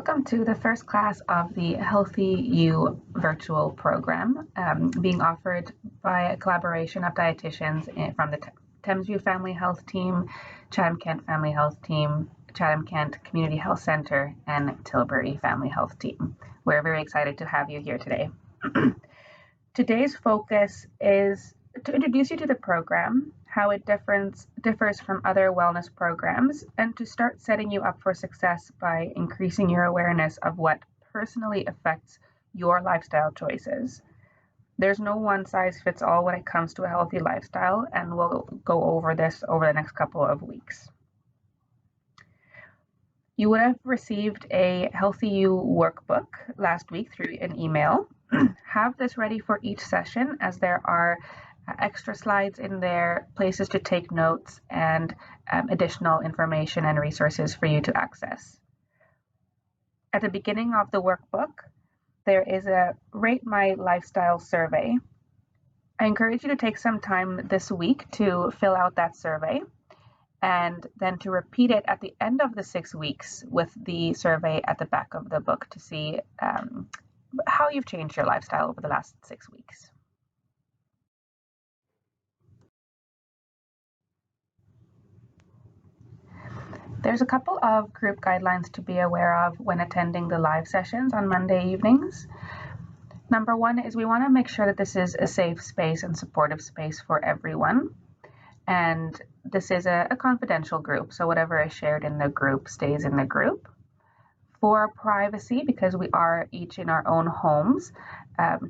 Welcome to the first class of the Healthy You virtual program being offered by a collaboration of dietitians from the Thamesview Family Health Team, Chatham Kent Family Health Team, Chatham Kent Community Health Centre, and Tilbury Family Health Team. We're very excited to have you here today. Today's focus is to introduce you to the program, how it differs from other wellness programs, and to start setting you up for success by increasing your awareness of what personally affects your lifestyle choices. There's no one size fits all when it comes to a healthy lifestyle, and we'll go over this over the next couple of weeks. You would have received a Healthy You workbook last week through an email. Have this ready for each session, as there are extra slides in there, places to take notes, and additional information and resources for you to access. At the beginning of the workbook, there is a Rate My Lifestyle survey. I encourage you to take some time this week to fill out that survey and then to repeat it at the end of the 6 weeks with the survey at the back of the book to see how you've changed your lifestyle over the last 6 weeks. There's a couple of group guidelines to be aware of when attending the live sessions on Monday evenings. Number one is we want to make sure that this is a safe space and supportive space for everyone. And this is a confidential group, so whatever is shared in the group stays in the group. For privacy, because we are each in our own homes,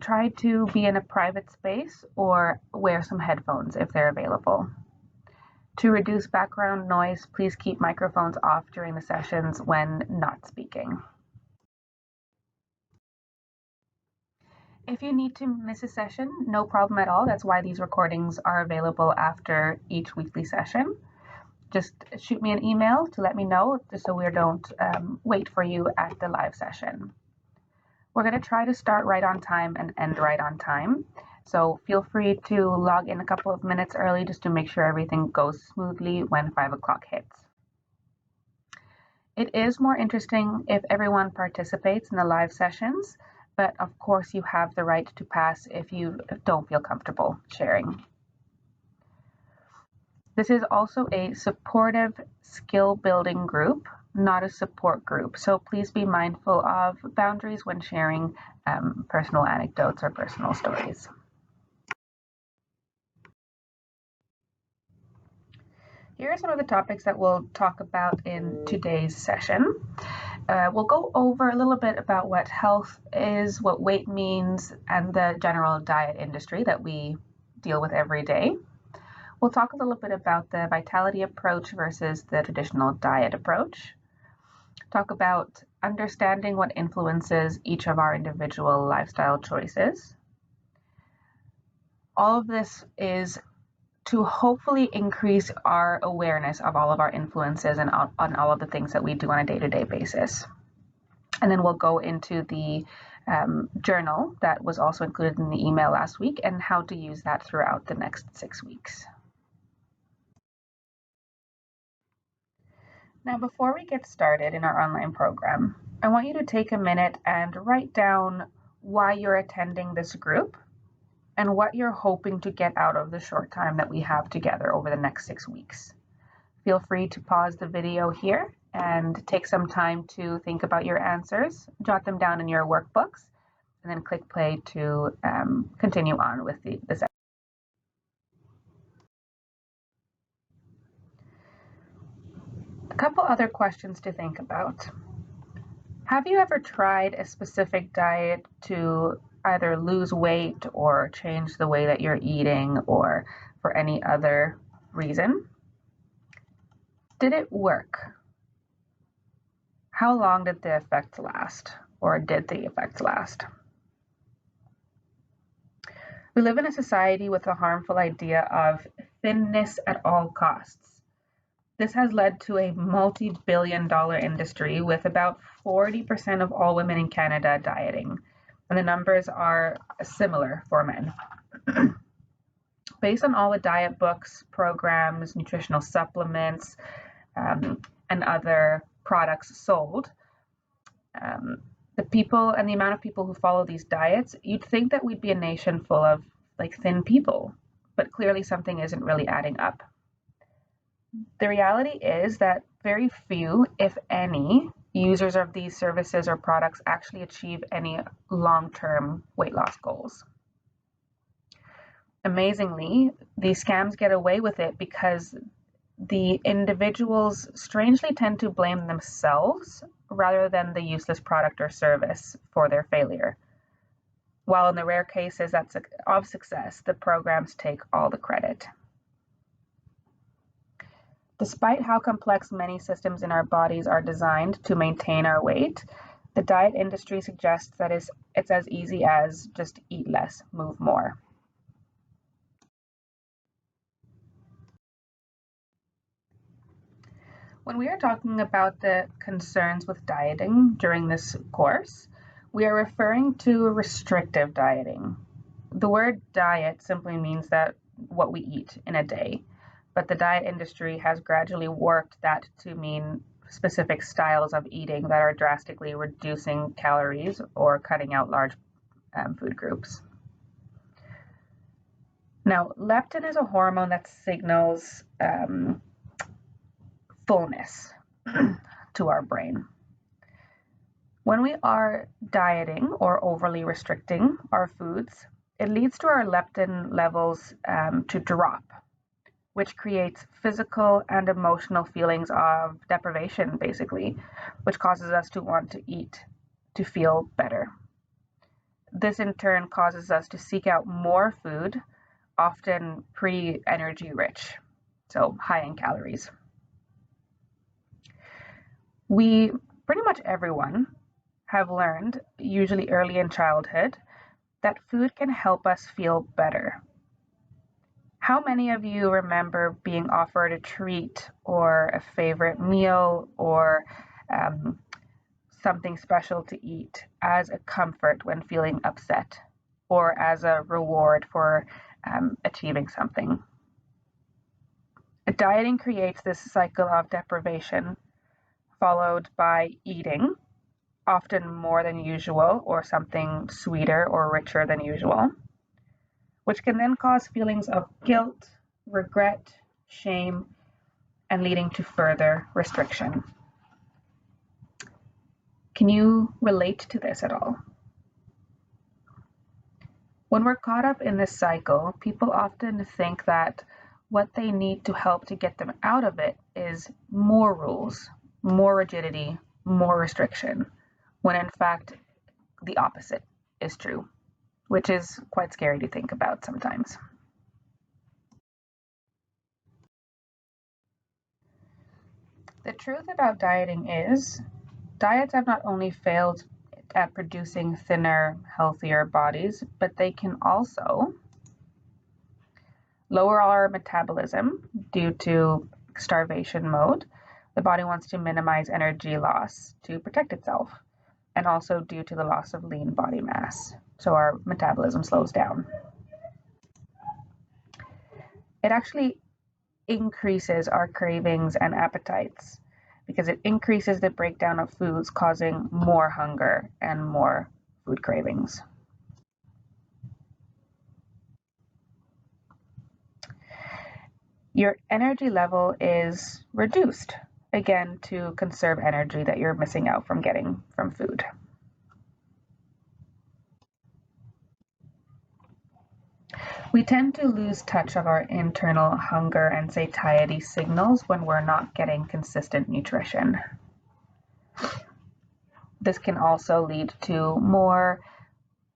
try to be in a private space or wear some headphones if they're available. To reduce background noise, please keep microphones off during the sessions when not speaking. If you need to miss a session, no problem at all. That's why these recordings are available after each weekly session. Just shoot me an email to let me know, just so we don't wait for you at the live session. We're going to try to start right on time and end right on time. So feel free to log in a couple of minutes early just to make sure everything goes smoothly when 5 o'clock hits. It is more interesting if everyone participates in the live sessions, but of course you have the right to pass if you don't feel comfortable sharing. This is also a supportive skill building group, not a support group. So please be mindful of boundaries when sharing personal anecdotes or personal stories. Here are some of the topics that we'll talk about in today's session. We'll go over a little bit about what health is, what weight means, and the general diet industry that we deal with every day. We'll talk a little bit about the vitality approach versus the traditional diet approach. Talk about understanding what influences each of our individual lifestyle choices. All of this is to hopefully increase our awareness of all of our influences and on all of the things that we do on a day-to-day basis. And then we'll go into the journal that was also included in the email last week and how to use that throughout the next 6 weeks. Now, before we get started in our online program, I want you to take a minute and write down why you're attending this group and what you're hoping to get out of the short time that we have together over the next 6 weeks. Feel free to pause the video here and take some time to think about your answers, jot them down in your workbooks, and then click play to continue on with the session. A couple other questions to think about. Have you ever tried a specific diet to either lose weight or change the way that you're eating or for any other reason? Did it work? How long did the effects last, or did the effects last? We live in a society with a harmful idea of thinness at all costs. This has led to a multi-billion-dollar industry with about 40% of all women in Canada dieting, and the numbers are similar for men. Based on all the diet books, programs, nutritional supplements, and other products sold, The people and the amount of people who follow these diets, you'd think that we'd be a nation full of like thin people, but clearly something isn't really adding up. The reality is that very few, if any, users of these services or products actually achieve any long-term weight loss goals. Amazingly, these scams get away with it because the individuals strangely tend to blame themselves rather than the useless product or service for their failure. While in the rare cases of success, the programs take all the credit. Despite how complex many systems in our bodies are designed to maintain our weight, the diet industry suggests that it's as easy as just eat less, move more. When we are talking about the concerns with dieting during this course, we are referring to restrictive dieting. The word diet simply means that what we eat in a day, but the diet industry has gradually warped that to mean specific styles of eating that are drastically reducing calories or cutting out large food groups. Now, leptin is a hormone that signals fullness to our brain. When we are dieting or overly restricting our foods, it leads to our leptin levels to drop, which creates physical and emotional feelings of deprivation, basically, which causes us to want to eat to feel better. This in turn causes us to seek out more food, often pretty energy rich, so high in calories. Pretty much everyone have learned, usually early in childhood, that food can help us feel better. How many of you remember being offered a treat or a favorite meal or something special to eat as a comfort when feeling upset or as a reward for achieving something? Dieting creates this cycle of deprivation followed by eating, often more than usual or something sweeter or richer than usual, which can then cause feelings of guilt, regret, shame, and leading to further restriction. Can you relate to this at all? When we're caught up in this cycle, people often think that what they need to help to get them out of it is more rules, more rigidity, more restriction, when in fact the opposite is true, which is quite scary to think about sometimes. The truth about dieting is, diets have not only failed at producing thinner, healthier bodies, but they can also lower our metabolism due to starvation mode. The body wants to minimize energy loss to protect itself, and also due to the loss of lean body mass. So our metabolism slows down. It actually increases our cravings and appetites because it increases the breakdown of foods, causing more hunger and more food cravings. Your energy level is reduced, again, to conserve energy that you're missing out from getting from food. We tend to lose touch of our internal hunger and satiety signals when we're not getting consistent nutrition. This can also lead to more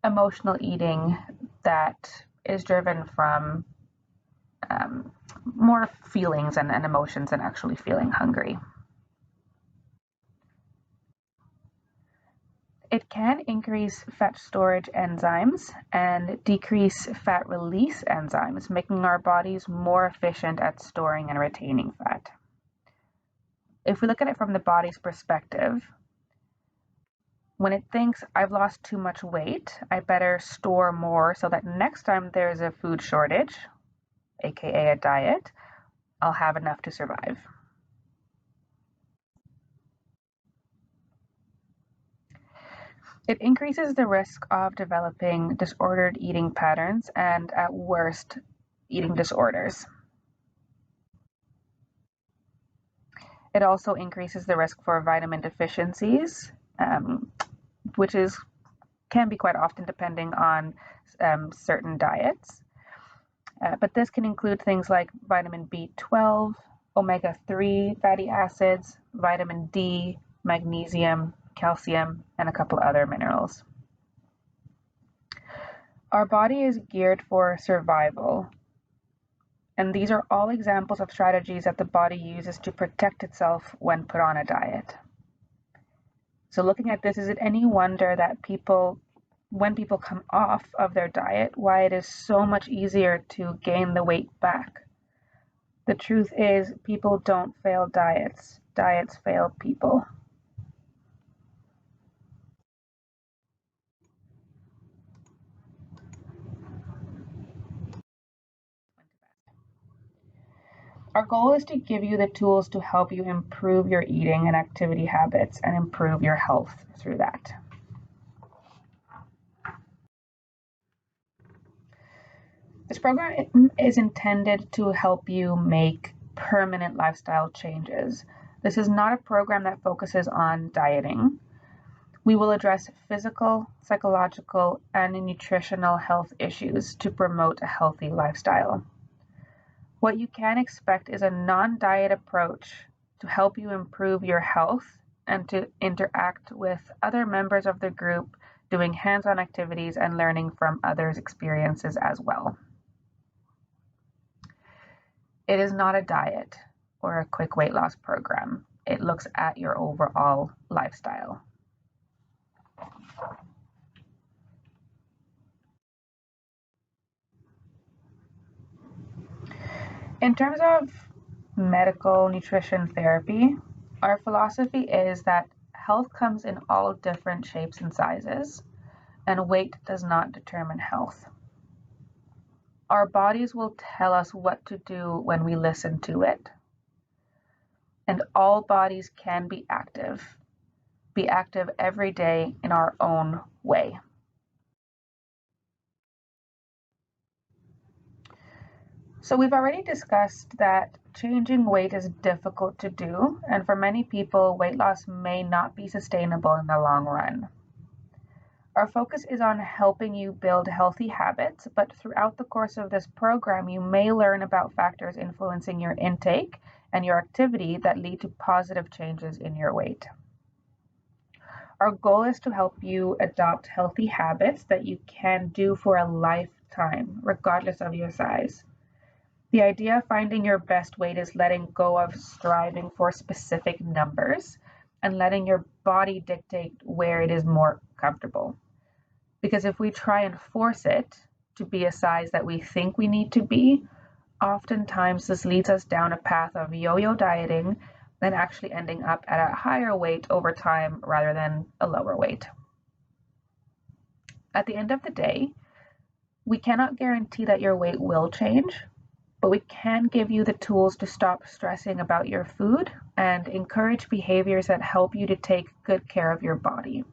emotional eating that is driven from more feelings and emotions than actually feeling hungry. It can increase fat storage enzymes and decrease fat release enzymes, making our bodies more efficient at storing and retaining fat. If we look at it from the body's perspective, when it thinks I've lost too much weight, I better store more so that next time there's a food shortage, aka a diet, I'll have enough to survive. It increases the risk of developing disordered eating patterns and, at worst, eating disorders. It also increases the risk for vitamin deficiencies, which can be quite often depending on certain diets. But this can include things like vitamin B12, omega-3 fatty acids, vitamin D, magnesium, calcium, and a couple other minerals. Our body is geared for survival, and these are all examples of strategies that the body uses to protect itself when put on a diet. So looking at this, is it any wonder that when people come off of their diet, why it is so much easier to gain the weight back? The truth is, people don't fail diets. Diets fail people. Our goal is to give you the tools to help you improve your eating and activity habits and improve your health through that. This program is intended to help you make permanent lifestyle changes. This is not a program that focuses on dieting. We will address physical, psychological, and nutritional health issues to promote a healthy lifestyle. What you can expect is a non-diet approach to help you improve your health and to interact with other members of the group, doing hands-on activities and learning from others' experiences as well. It is not a diet or a quick weight loss program. It looks at your overall lifestyle. In terms of medical nutrition therapy, our philosophy is that health comes in all different shapes and sizes, and weight does not determine health. Our bodies will tell us what to do when we listen to it. And all bodies can be active every day in our own way. So we've already discussed that changing weight is difficult to do, and for many people, weight loss may not be sustainable in the long run. Our focus is on helping you build healthy habits, but throughout the course of this program, you may learn about factors influencing your intake and your activity that lead to positive changes in your weight. Our goal is to help you adopt healthy habits that you can do for a lifetime, regardless of your size. The idea of finding your best weight is letting go of striving for specific numbers and letting your body dictate where it is more comfortable. Because if we try and force it to be a size that we think we need to be, oftentimes this leads us down a path of yo-yo dieting and actually ending up at a higher weight over time rather than a lower weight. At the end of the day, we cannot guarantee that your weight will change, but we can give you the tools to stop stressing about your food and encourage behaviors that help you to take good care of your body.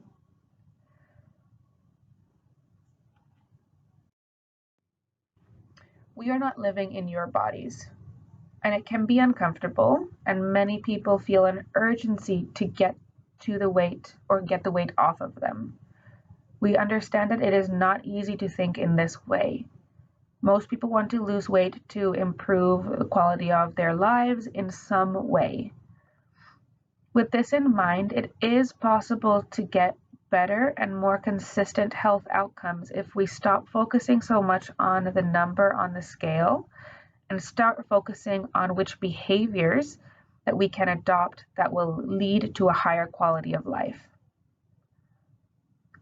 We are not living in your bodies, and it can be uncomfortable, and many people feel an urgency to get to the weight or get the weight off of them. We understand that it is not easy to think in this way. Most people want to lose weight to improve the quality of their lives in some way. With this in mind, it is possible to get better and more consistent health outcomes if we stop focusing so much on the number on the scale and start focusing on which behaviors that we can adopt that will lead to a higher quality of life.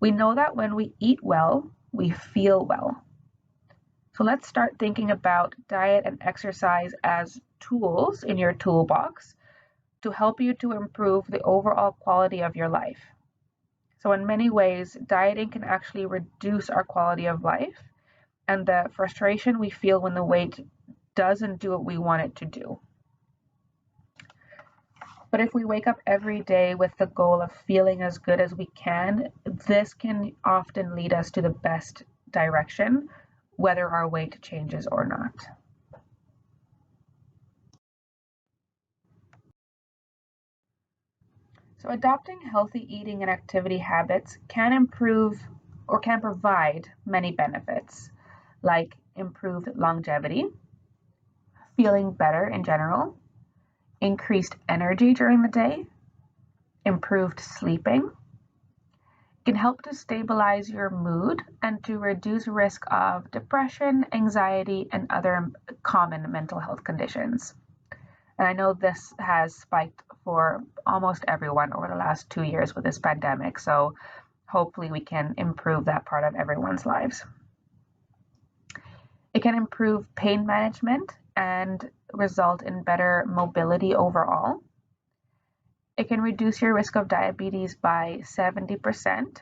We know that when we eat well, we feel well. So let's start thinking about diet and exercise as tools in your toolbox to help you to improve the overall quality of your life. So in many ways, dieting can actually reduce our quality of life and the frustration we feel when the weight doesn't do what we want it to do. But if we wake up every day with the goal of feeling as good as we can, this can often lead us to the best direction, whether our weight changes or not. So adopting healthy eating and activity habits can improve or can provide many benefits, like improved longevity, feeling better in general, increased energy during the day, improved sleeping. It can help to stabilize your mood and to reduce risk of depression, anxiety, and other common mental health conditions. And I know this has spiked for almost everyone over the last 2 years with this pandemic. So hopefully we can improve that part of everyone's lives. It can improve pain management and result in better mobility overall. It can reduce your risk of diabetes by 70%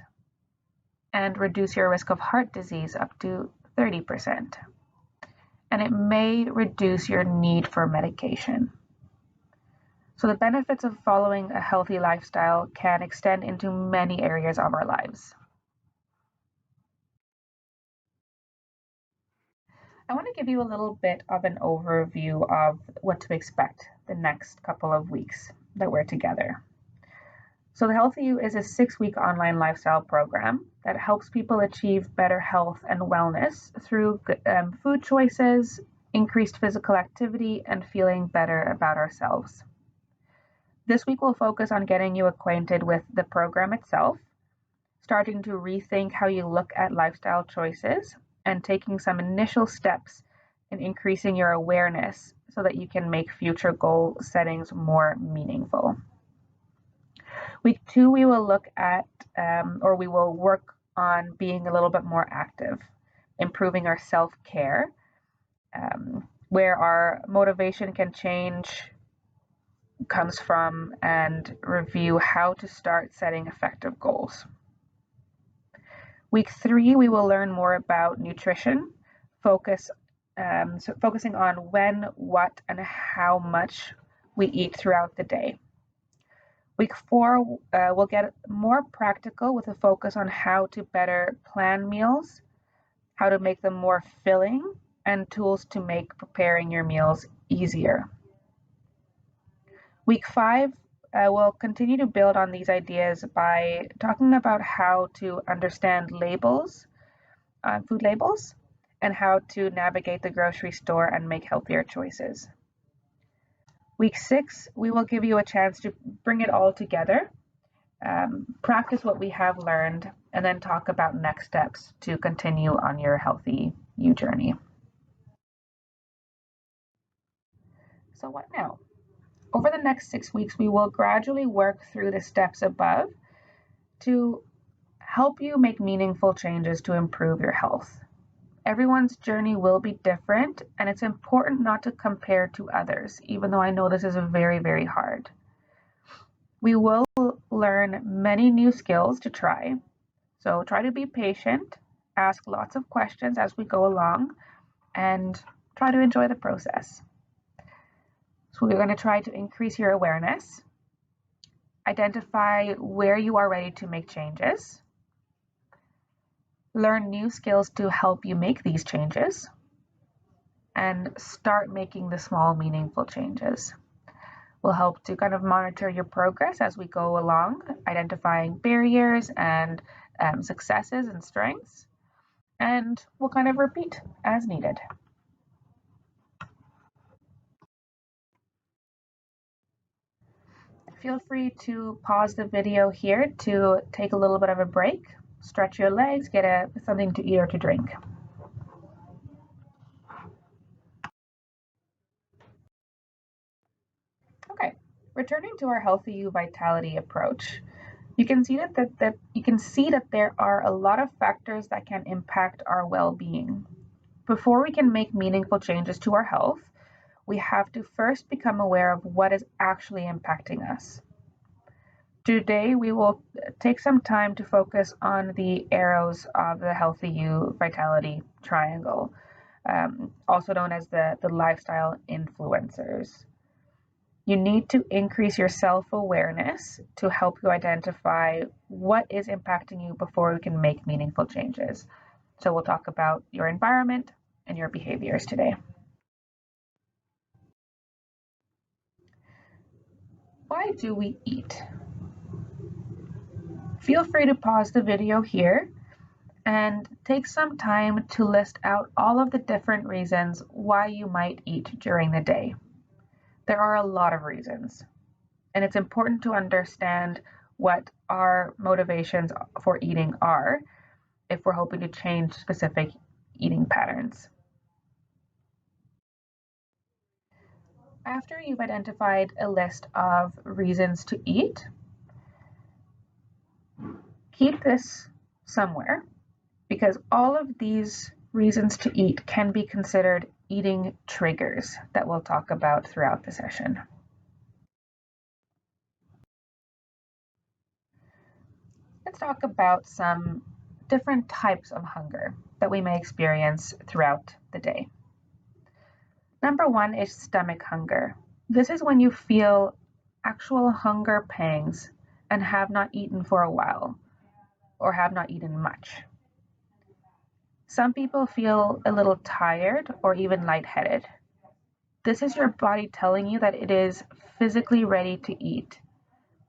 and reduce your risk of heart disease up to 30%. And it may reduce your need for medication. So the benefits of following a healthy lifestyle can extend into many areas of our lives. I want to give you a little bit of an overview of what to expect the next couple of weeks that we're together. So the Healthy You is a 6-week online lifestyle program that helps people achieve better health and wellness through food choices, increased physical activity, and feeling better about ourselves. This week will focus on getting you acquainted with the program itself, starting to rethink how you look at lifestyle choices, and taking some initial steps in increasing your awareness so that you can make future goal settings more meaningful. Week 2, we will look at, we will work on being a little bit more active, improving our self-care, where our motivation can change, comes from, and review how to start setting effective goals. Week 3, we will learn more about nutrition, focusing on when, what, and how much we eat throughout the day. Week 4, we'll get more practical with a focus on how to better plan meals, how to make them more filling, and tools to make preparing your meals easier. Week 5, we'll continue to build on these ideas by talking about how to understand labels, food labels, and how to navigate the grocery store and make healthier choices. Week 6, we will give you a chance to bring it all together, practice what we have learned, and then talk about next steps to continue on your Healthy You journey. So what now? Over the next 6 weeks, we will gradually work through the steps above to help you make meaningful changes to improve your health. Everyone's journey will be different, and it's important not to compare to others, even though I know this is very, very hard. We will learn many new skills to try, so try to be patient, ask lots of questions as we go along, and try to enjoy the process. So we're going to try to increase your awareness, identify where you are ready to make changes, learn new skills to help you make these changes, and start making the small, meaningful changes. We'll help to kind of monitor your progress as we go along, identifying barriers and successes and strengths, and we'll kind of repeat as needed. Feel free to pause the video here to take a little bit of a break, stretch your legs, get something to eat or to drink. Okay, returning to our Healthy You Vitality approach, you can see that there are a lot of factors that can impact our well-being. Before we can make meaningful changes to our health, we have to first become aware of what is actually impacting us. Today, we will take some time to focus on the arrows of the Healthy You Vitality Triangle, also known as the lifestyle influencers. You need to increase your self-awareness to help you identify what is impacting you before we can make meaningful changes. So we'll talk about your environment and your behaviors today. Why do we eat? Feel free to pause the video here and take some time to list out all of the different reasons why you might eat during the day. There are a lot of reasons, and it's important to understand what our motivations for eating are if we're hoping to change specific eating patterns. After you've identified a list of reasons to eat, keep this somewhere, because all of these reasons to eat can be considered eating triggers that we'll talk about throughout the session. Let's talk about some different types of hunger that we may experience throughout the day. Number one is stomach hunger. This is when you feel actual hunger pangs and have not eaten for a while or have not eaten much. Some people feel a little tired or even lightheaded. This is your body telling you that it is physically ready to eat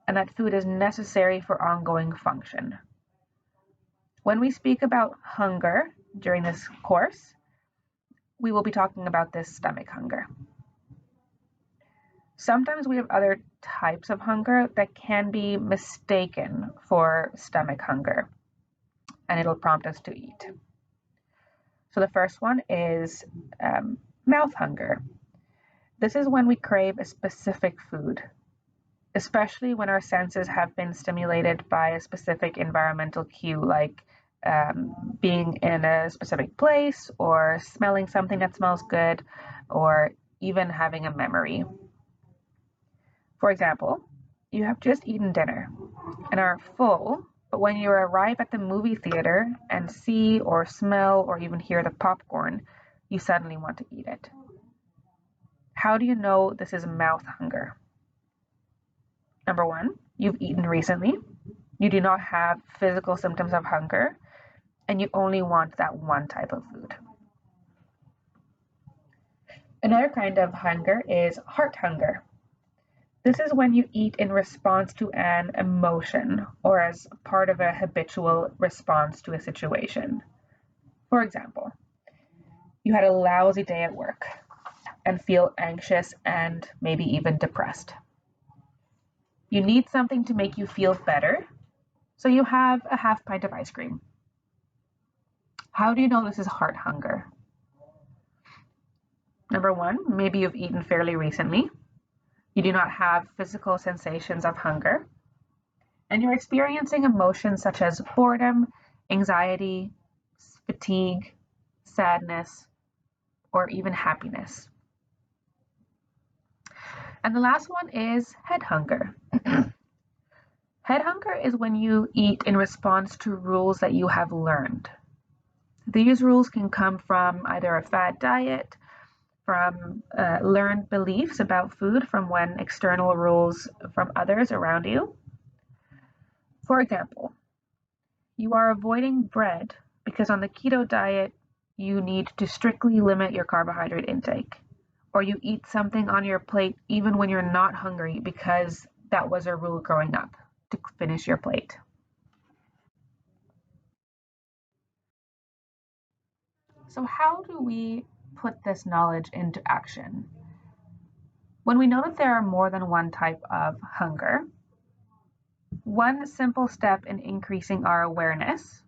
and that food is necessary for ongoing function. When we speak about hunger during this course, we will be talking about this stomach hunger. Sometimes we have other types of hunger that can be mistaken for stomach hunger, and it'll prompt us to eat. So the first one is mouth hunger. This is when we crave a specific food, especially when our senses have been stimulated by a specific environmental cue, like being in a specific place or smelling something that smells good, or even having a memory. For example, you have just eaten dinner and are full, but when you arrive at the movie theater and see or smell or even hear the popcorn, you suddenly want to eat it. How do you know this is mouth hunger? Number one, you've eaten recently. You do not have physical symptoms of hunger, and you only want that one type of food. Another kind of hunger is heart hunger. This is when you eat in response to an emotion or as part of a habitual response to a situation. For example, you had a lousy day at work and feel anxious and maybe even depressed. You need something to make you feel better, so you have a half pint of ice cream. How do you know this is heart hunger? Number one, maybe you've eaten fairly recently. You do not have physical sensations of hunger, and you're experiencing emotions such as boredom, anxiety, fatigue, sadness, or even happiness. And the last one is head hunger. Head hunger is when you eat in response to rules that you have learned. These rules can come from either a fad diet, from learned beliefs about food from when external rules from others around you. For example, you are avoiding bread because on the keto diet, you need to strictly limit your carbohydrate intake, or you eat something on your plate even when you're not hungry because that was a rule growing up to finish your plate. So how do we put this knowledge into action? When we know that there are more than one type of hunger, one simple step in increasing our awareness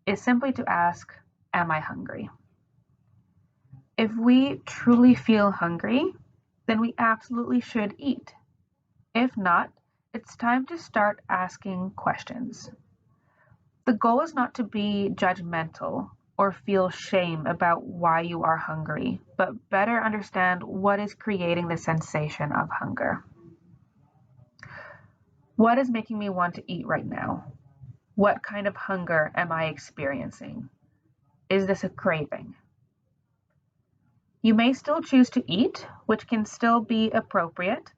is simply to ask, am I hungry? If we truly feel hungry, then we absolutely should eat. If not, it's time to start asking questions. The goal is not to be judgmental or feel shame about why you are hungry, but better understand what is creating the sensation of hunger. What is making me want to eat right now? What kind of hunger am I experiencing? Is this a craving? You may still choose to eat, which can still be appropriate,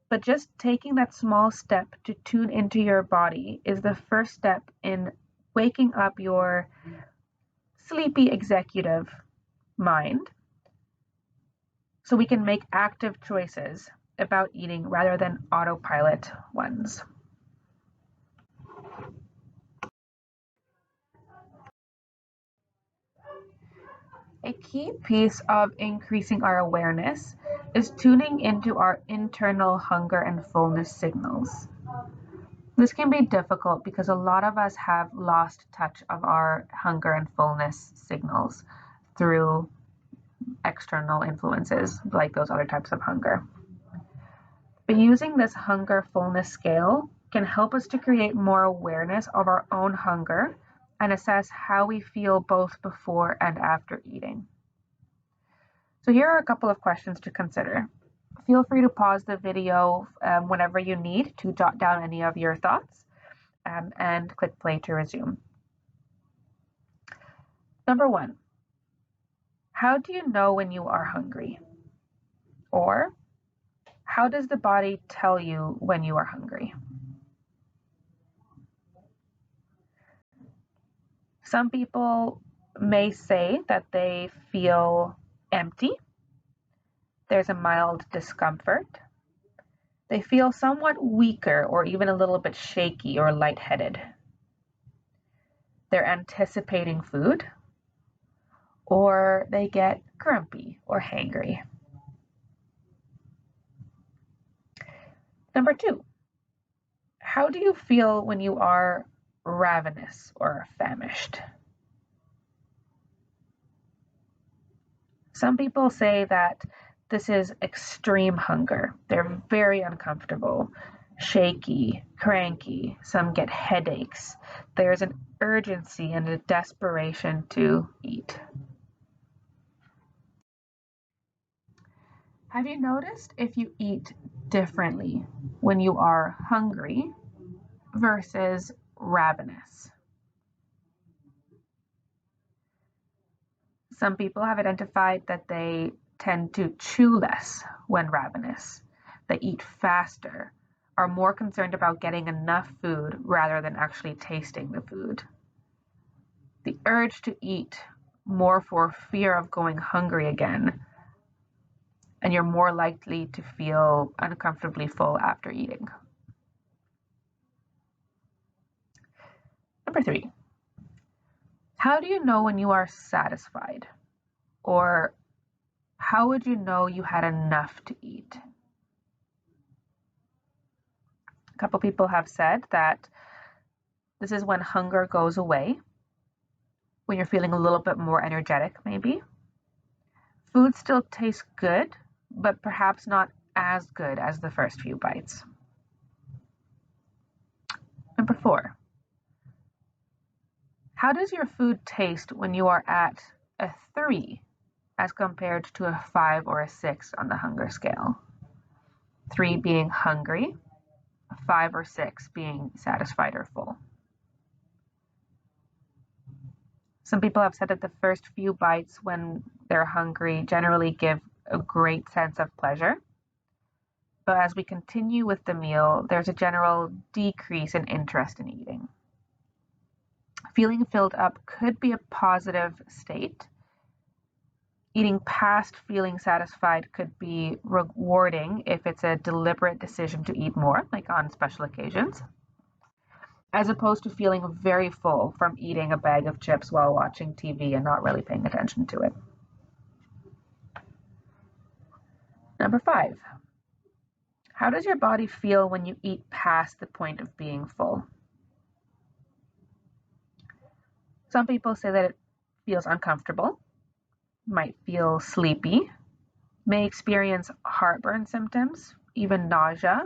But just taking that small step to tune into your body is the first step in waking up your sleepy executive mind so we can make active choices about eating rather than autopilot ones. A key piece of increasing our awareness is tuning into our internal hunger and fullness signals. This can be difficult because a lot of us have lost touch of our hunger and fullness signals through external influences like those other types of hunger. But using this hunger fullness scale can help us to create more awareness of our own hunger and assess how we feel both before and after eating. So here are a couple of questions to consider. Feel free to pause the video whenever you need to jot down any of your thoughts and click play to resume. Number 1, how do you know when you are hungry? Or how does the body tell you when you are hungry? Some people may say that they feel empty. There's a mild discomfort. They feel somewhat weaker or even a little bit shaky or lightheaded. They're anticipating food, or they get grumpy or hangry. Number 2, how do you feel when you are ravenous or famished? Some people say that this is extreme hunger. They're very uncomfortable, shaky, cranky. Some get headaches. There's an urgency and a desperation to eat. Have you noticed if you eat differently when you are hungry versus ravenous? Some people have identified that they tend to chew less when ravenous. They eat faster, are more concerned about getting enough food rather than actually tasting the food. The urge to eat more for fear of going hungry again, and you're more likely to feel uncomfortably full after eating. Number 3, how do you know when you are satisfied? Or how would you know you had enough to eat? A couple people have said that this is when hunger goes away, when you're feeling a little bit more energetic, maybe. Food still tastes good, but perhaps not as good as the first few bites. Number 4, how does your food taste when you are at a 3 as compared to a 5 or a 6 on the hunger scale? 3 being hungry, 5 or 6 being satisfied or full. Some people have said that the first few bites when they're hungry generally give a great sense of pleasure. But as we continue with the meal, there's a general decrease in interest in eating. Feeling filled up could be a positive state. Eating past feeling satisfied could be rewarding if it's a deliberate decision to eat more, like on special occasions, as opposed to feeling very full from eating a bag of chips while watching TV and not really paying attention to it. Number 5, how does your body feel when you eat past the point of being full? Some people say that it feels uncomfortable, might feel sleepy, may experience heartburn symptoms, even nausea,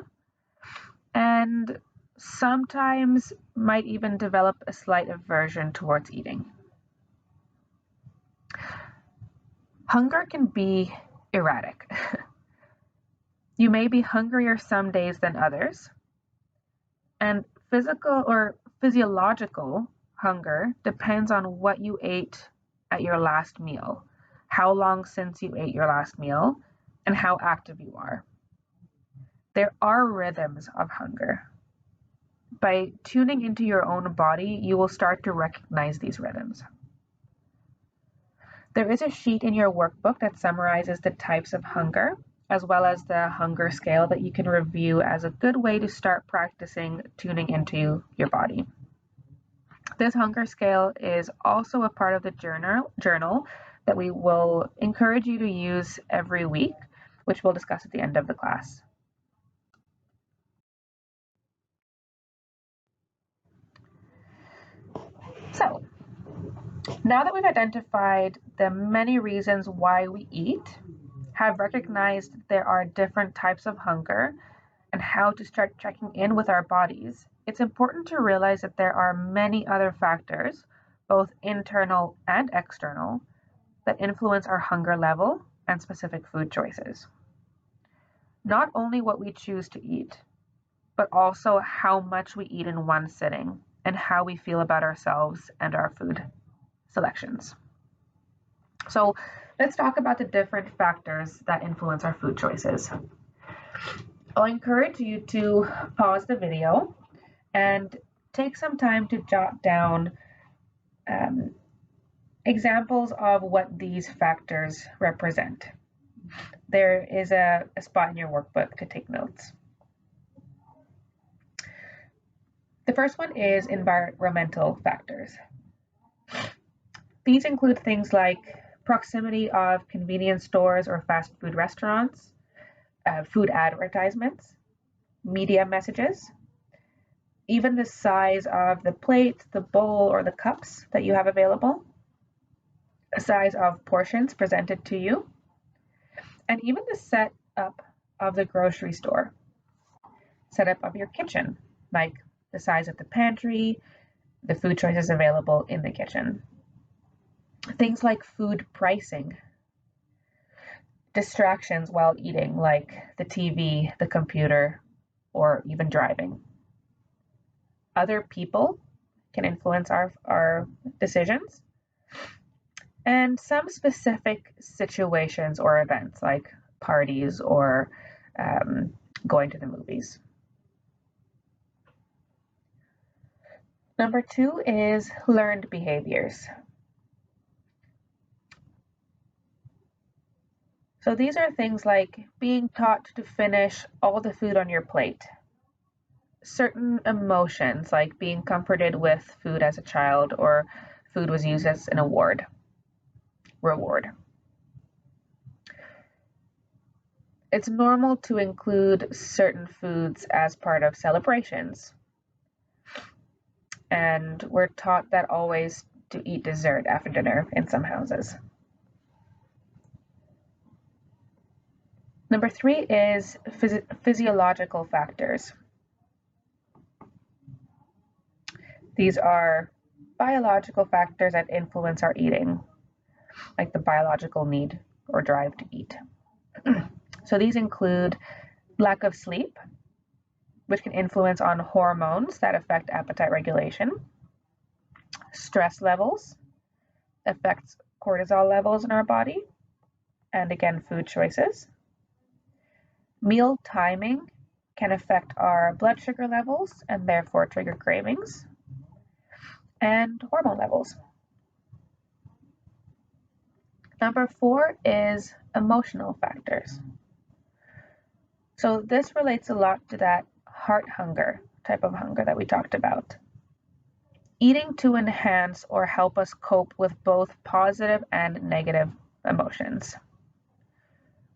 and sometimes might even develop a slight aversion towards eating. Hunger can be erratic. You may be hungrier some days than others, and physical or physiological hunger depends on what you ate at your last meal, how long since you ate your last meal, and how active you are. There are rhythms of hunger. By tuning into your own body, you will start to recognize these rhythms. There is a sheet in your workbook that summarizes the types of hunger, as well as the hunger scale that you can review as a good way to start practicing tuning into your body. This hunger scale is also a part of the journal that we will encourage you to use every week, which we'll discuss at the end of the class. So, now that we've identified the many reasons why we eat, have recognized there are different types of hunger, and how to start checking in with our bodies, it's important to realize that there are many other factors, both internal and external, that influence our hunger level and specific food choices. Not only what we choose to eat, but also how much we eat in one sitting and how we feel about ourselves and our food selections. So let's talk about the different factors that influence our food choices. I'll encourage you to pause the video and take some time to jot down examples of what these factors represent. There is a spot in your workbook to take notes. The first one is environmental factors. These include things like proximity of convenience stores or fast food restaurants, food advertisements, media messages, even the size of the plate, the bowl, or the cups that you have available, the size of portions presented to you, and even the setup of the grocery store, setup of your kitchen, like the size of the pantry, the food choices available in the kitchen. Things like food pricing, distractions while eating, like the TV, the computer, or even driving. Other people can influence our decisions, and some specific situations or events like parties or going to the movies. Number 2 is learned behaviors. So these are things like being taught to finish all the food on your plate, certain emotions like being comforted with food as a child, or food was used as an reward. It's normal to include certain foods as part of celebrations, and we're taught that always to eat dessert after dinner in some houses. Number 3 is physiological factors. These are biological factors that influence our eating, like the biological need or drive to eat. So these include lack of sleep, which can influence on hormones that affect appetite regulation, stress levels, affects cortisol levels in our body, and again, food choices. Meal timing can affect our blood sugar levels and therefore trigger cravings, and hormone levels. Number 4 is emotional factors. So this relates a lot to that heart hunger type of hunger that we talked about. Eating to enhance or help us cope with both positive and negative emotions.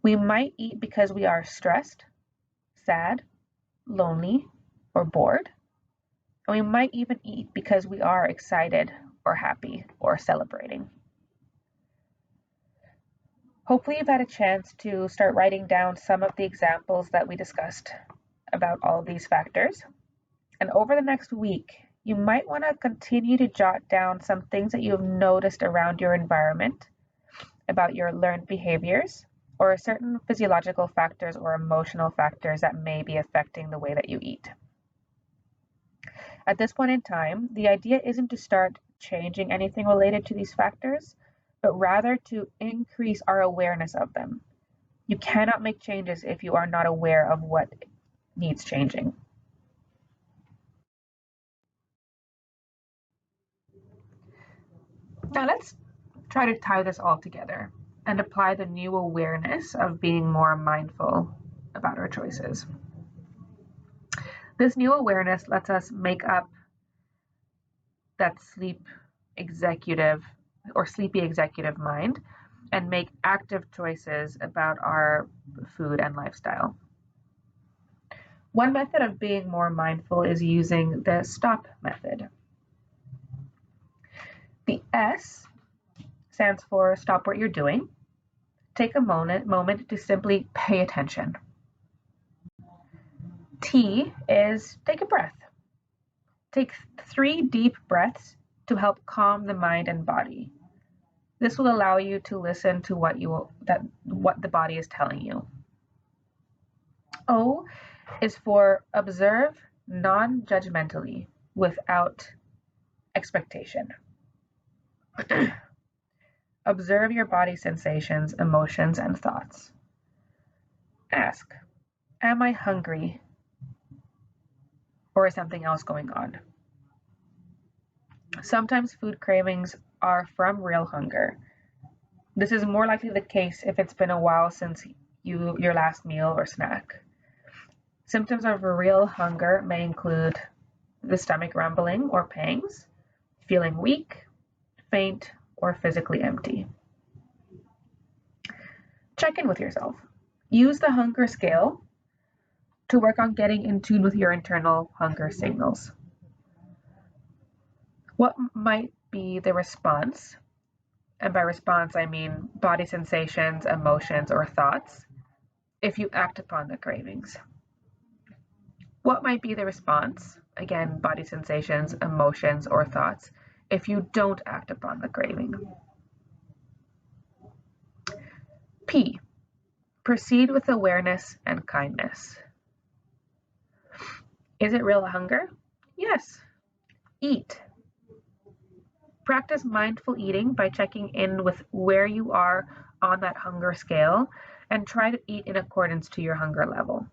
We might eat because we are stressed, sad, lonely, or bored. And we might even eat because we are excited or happy or celebrating. Hopefully you've had a chance to start writing down some of the examples that we discussed about all of these factors. And over the next week, you might want to continue to jot down some things that you've noticed around your environment, about your learned behaviors, or certain physiological factors or emotional factors that may be affecting the way that you eat. At this point in time, the idea isn't to start changing anything related to these factors, but rather to increase our awareness of them. You cannot make changes if you are not aware of what needs changing. Now let's try to tie this all together and apply the new awareness of being more mindful about our choices. This new awareness lets us make up that sleepy executive mind and make active choices about our food and lifestyle. One method of being more mindful is using the STOP method. The S stands for stop what you're doing. Take a moment to simply pay attention. T is take a breath. Take 3 deep breaths to help calm the mind and body. This will allow you to listen to what the body is telling you. O is for observe non-judgmentally without expectation. Observe your body sensations, emotions, and thoughts. Ask, am I hungry? Or is something else going on? Sometimes food cravings are from real hunger. This is more likely the case if it's been a while since your last meal or snack. Symptoms of real hunger may include the stomach rumbling or pangs, feeling weak, faint, or physically empty. Check in with yourself. Use the hunger scale to work on getting in tune with your internal hunger signals. What might be the response? And by response, I mean body sensations, emotions, or thoughts if you act upon the cravings. What might be the response? Again, body sensations, emotions, or thoughts if you don't act upon the craving. P, proceed with awareness and kindness. Is it real hunger? Yes. Eat. Practice mindful eating by checking in with where you are on that hunger scale and try to eat in accordance to your hunger level.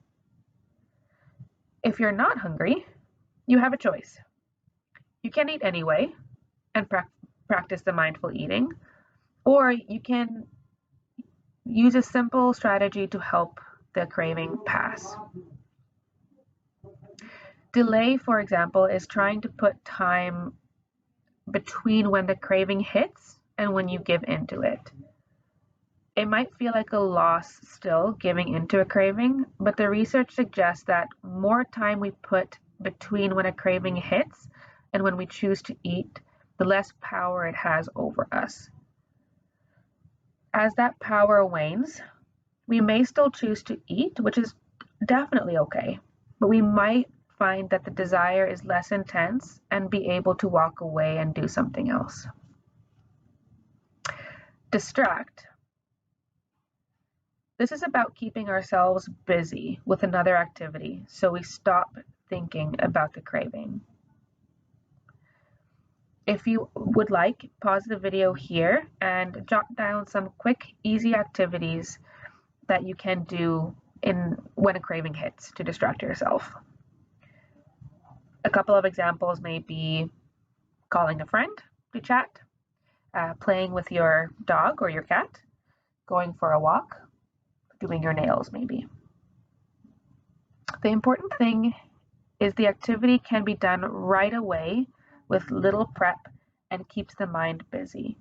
If you're not hungry, you have a choice. You can eat anyway and practice the mindful eating, or you can use a simple strategy to help the craving pass. Delay, for example, is trying to put time between when the craving hits and when you give into it. It might feel like a loss still giving into a craving, but the research suggests that more time we put between when a craving hits and when we choose to eat, the less power it has over us. As that power wanes, we may still choose to eat, which is definitely okay, but we might find that the desire is less intense and be able to walk away and do something else. Distract. This is about keeping ourselves busy with another activity so we stop thinking about the craving. If you would like, pause the video here and jot down some quick, easy activities that you can do when a craving hits to distract yourself. A couple of examples may be calling a friend to chat, playing with your dog or your cat, going for a walk, doing your nails maybe. The important thing is the activity can be done right away with little prep and keeps the mind busy.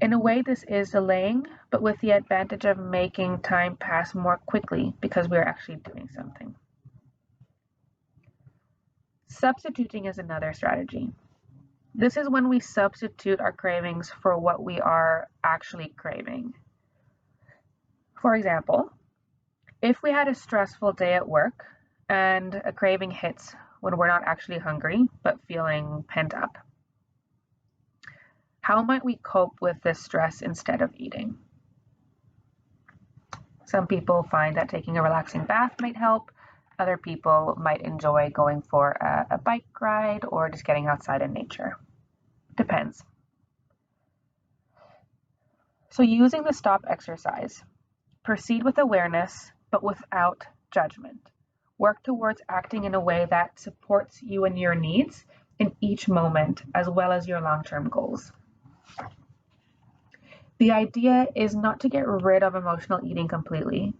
In a way, this is delaying, but with the advantage of making time pass more quickly because we're actually doing something. Substituting is another strategy. This is when we substitute our cravings for what we are actually craving. For example, if we had a stressful day at work and a craving hits when we're not actually hungry but feeling pent up, how might we cope with this stress instead of eating? Some people find that taking a relaxing bath might help. Other people might enjoy going for a bike ride or just getting outside in nature. Depends. So using the stop exercise, proceed with awareness, but without judgment. Work towards acting in a way that supports you and your needs in each moment, as well as your long-term goals. The idea is not to get rid of emotional eating completely.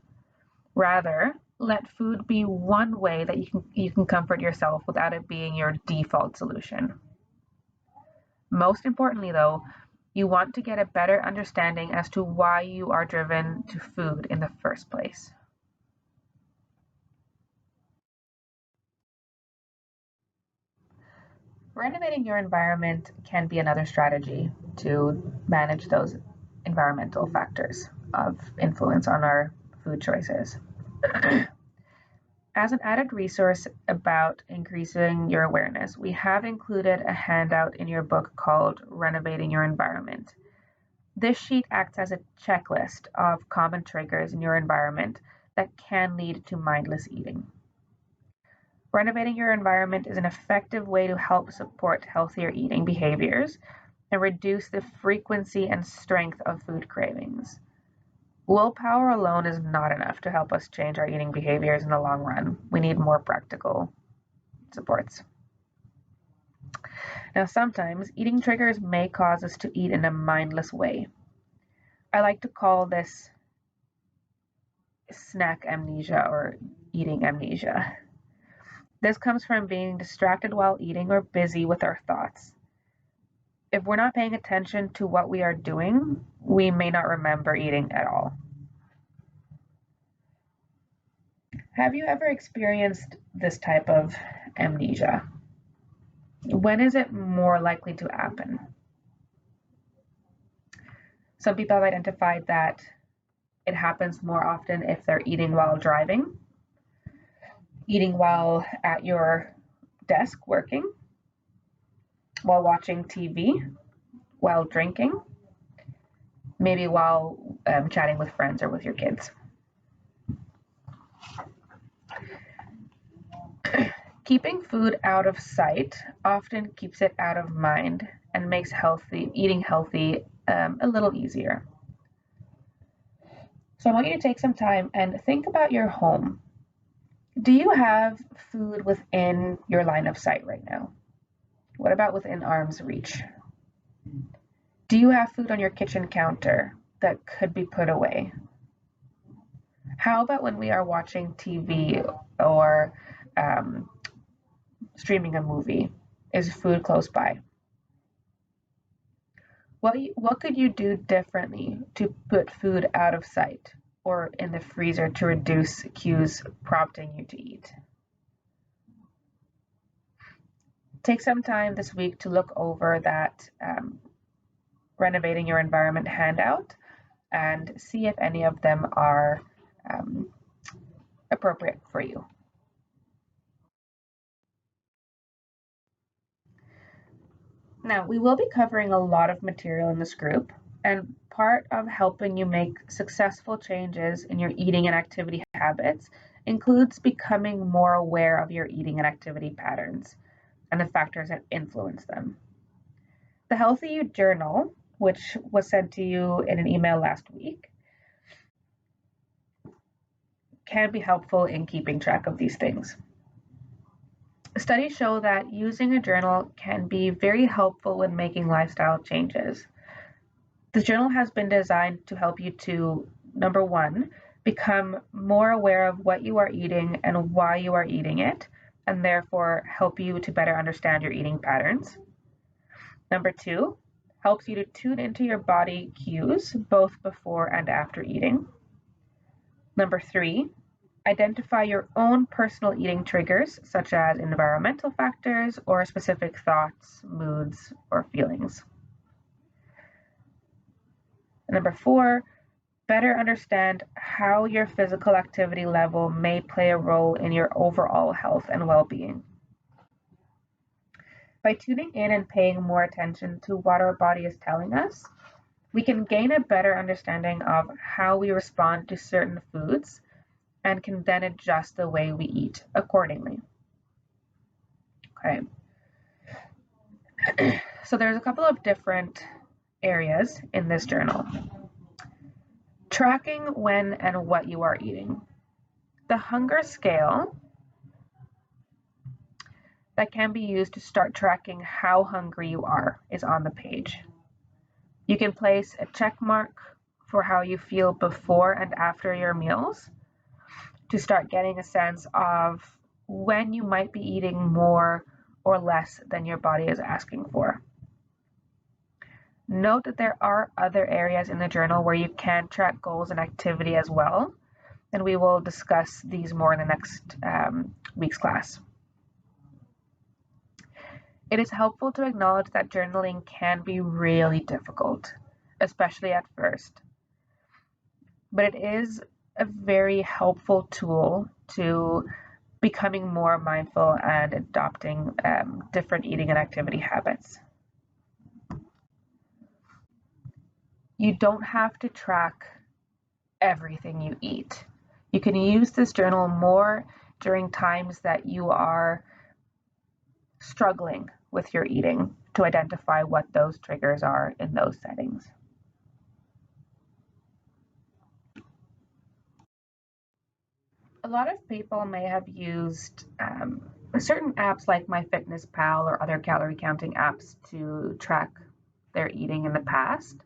Rather, let food be one way that you can comfort yourself without it being your default solution. Most importantly, though, you want to get a better understanding as to why you are driven to food in the first place. Renovating your environment can be another strategy to manage those environmental factors of influence on our food choices. As an added resource about increasing your awareness, we have included a handout in your book called Renovating Your Environment. This sheet acts as a checklist of common triggers in your environment that can lead to mindless eating. Renovating your environment is an effective way to help support healthier eating behaviors and reduce the frequency and strength of food cravings. Willpower alone is not enough to help us change our eating behaviors in the long run. We need more practical supports. Now, sometimes eating triggers may cause us to eat in a mindless way. I like to call this snack amnesia or eating amnesia. This comes from being distracted while eating or busy with our thoughts. If we're not paying attention to what we are doing, we may not remember eating at all. Have you ever experienced this type of amnesia? When is it more likely to happen? Some people have identified that it happens more often if they're eating while driving, eating while at your desk working, while watching TV, while drinking, maybe while chatting with friends or with your kids. Keeping food out of sight often keeps it out of mind and makes eating healthy a little easier. So I want you to take some time and think about your home. Do you have food within your line of sight right now? What about within arm's reach? Do you have food on your kitchen counter that could be put away? How about when we are watching TV or streaming a movie? Is food close by? What could you do differently to put food out of sight or in the freezer to reduce cues prompting you to eat? Take some time this week to look over that Renovating Your Environment handout and see if any of them are appropriate for you. Now, we will be covering a lot of material in this group, and part of helping you make successful changes in your eating and activity habits includes becoming more aware of your eating and activity patterns and the factors that influence them. The Healthy You Journal, which was sent to you in an email last week, can be helpful in keeping track of these things. Studies show that using a journal can be very helpful when making lifestyle changes. The journal has been designed to help you to, number one, become more aware of what you are eating and why you are eating it, and therefore help you to better understand your eating patterns. Number two, helps you to tune into your body cues both before and after eating. Number three, identify your own personal eating triggers, such as environmental factors or specific thoughts, moods, or feelings. Number four, better understand how your physical activity level may play a role in your overall health and well-being. By tuning in and paying more attention to what our body is telling us, we can gain a better understanding of how we respond to certain foods and can then adjust the way we eat accordingly. Okay. So there's a couple of different areas in this journal. Tracking when and what you are eating. The hunger scale that can be used to start tracking how hungry you are is on the page. You can place a check mark for how you feel before and after your meals to start getting a sense of when you might be eating more or less than your body is asking for. Note that there are other areas in the journal where you can track goals and activity as well, and we will discuss these more in the next week's class. It is helpful to acknowledge that journaling can be really difficult, especially at first, but it is a very helpful tool to becoming more mindful and adopting different eating and activity habits. You don't have to track everything you eat. You can use this journal more during times that you are struggling with your eating to identify what those triggers are in those settings. A lot of people may have used certain apps like MyFitnessPal or other calorie counting apps to track their eating in the past.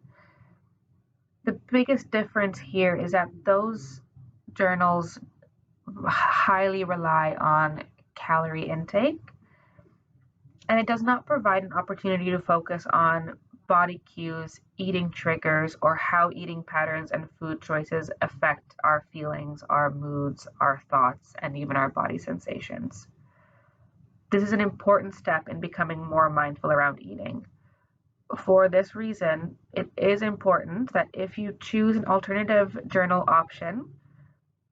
The biggest difference here is that those journals highly rely on calorie intake, and it does not provide an opportunity to focus on body cues, eating triggers, or how eating patterns and food choices affect our feelings, our moods, our thoughts, and even our body sensations. This is an important step in becoming more mindful around eating. For this reason, it is important that if you choose an alternative journal option,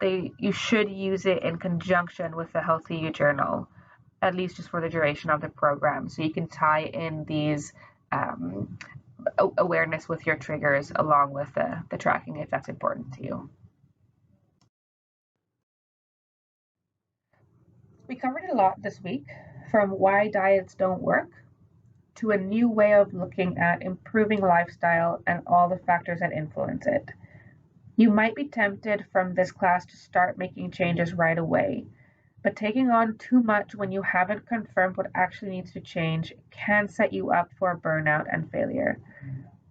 you should use it in conjunction with the Healthy You journal, at least just for the duration of the program, so you can tie in these awareness with your triggers along with the tracking if that's important to you. We covered a lot this week, from why diets don't work to a new way of looking at improving lifestyle and all the factors that influence it. You might be tempted from this class to start making changes right away, but taking on too much when you haven't confirmed what actually needs to change can set you up for burnout and failure.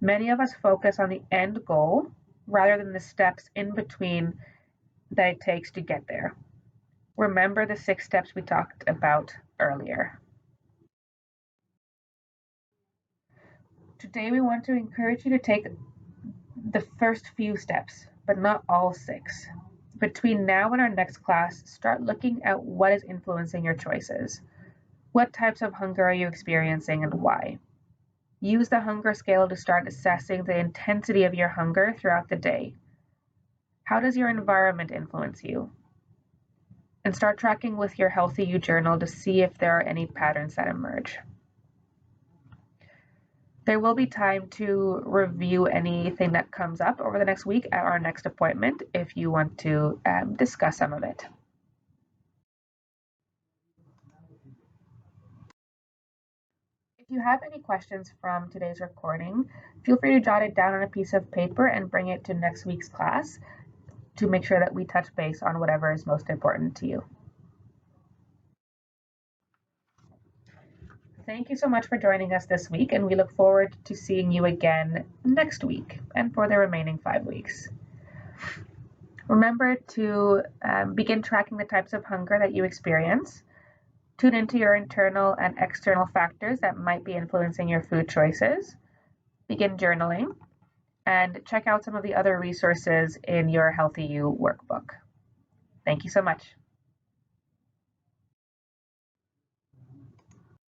Many of us focus on the end goal rather than the steps in between that it takes to get there. Remember the 6 steps we talked about earlier. Today we want to encourage you to take the first few steps, but not all 6. Between now and our next class, start looking at what is influencing your choices. What types of hunger are you experiencing and why? Use the hunger scale to start assessing the intensity of your hunger throughout the day. How does your environment influence you? And start tracking with your Healthy You journal to see if there are any patterns that emerge. There will be time to review anything that comes up over the next week at our next appointment if you want to discuss some of it. If you have any questions from today's recording, feel free to jot it down on a piece of paper and bring it to next week's class to make sure that we touch base on whatever is most important to you. Thank you so much for joining us this week, and we look forward to seeing you again next week and for the remaining 5 weeks. Remember to begin tracking the types of hunger that you experience. Tune into your internal and external factors that might be influencing your food choices. Begin journaling, and check out some of the other resources in your Healthy You workbook. Thank you so much.